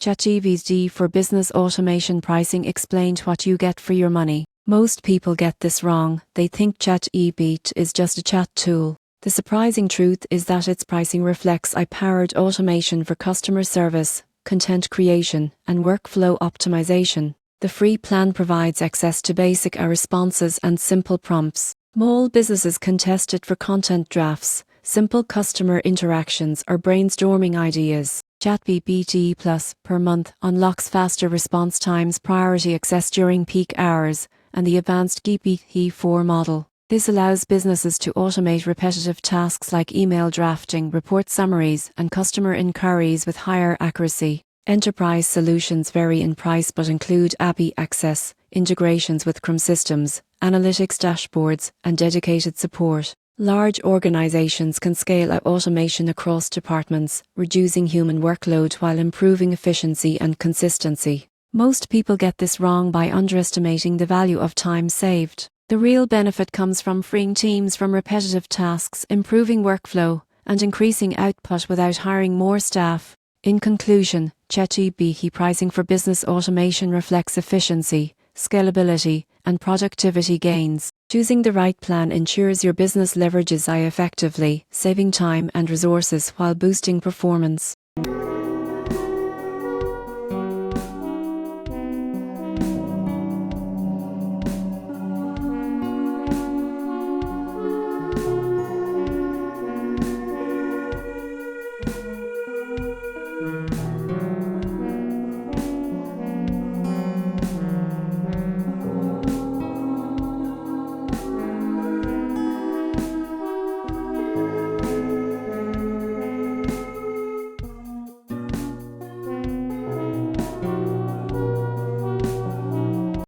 ChatGPT for Business Automation Pricing explained what you get for your money. Most people get this wrong. They think ChatGPT is just a chat tool. The surprising truth is that its pricing reflects AI-powered automation for customer service, content creation, and workflow optimization. The free plan provides access to basic AI responses and simple prompts. Small businesses can test it for content drafts, simple customer interactions, or brainstorming ideas. ChatGPT Plus per month unlocks faster response times, priority access during peak hours, and the advanced GPT-4 model. This allows businesses to automate repetitive tasks like email drafting, report summaries, and customer inquiries with higher accuracy. Enterprise solutions vary in price but include API access, integrations with Chrome systems, analytics dashboards, and dedicated support. Large organizations can scale out automation across departments, reducing human workload while improving efficiency and consistency. Most people get this wrong by underestimating the value of time saved. The real benefit comes from freeing teams from repetitive tasks, improving workflow, and increasing output without hiring more staff. In conclusion, ChatGPT pricing for business automation reflects efficiency, scalability, and productivity gains. Choosing the right plan ensures your business leverages AI effectively, saving time and resources while boosting performance.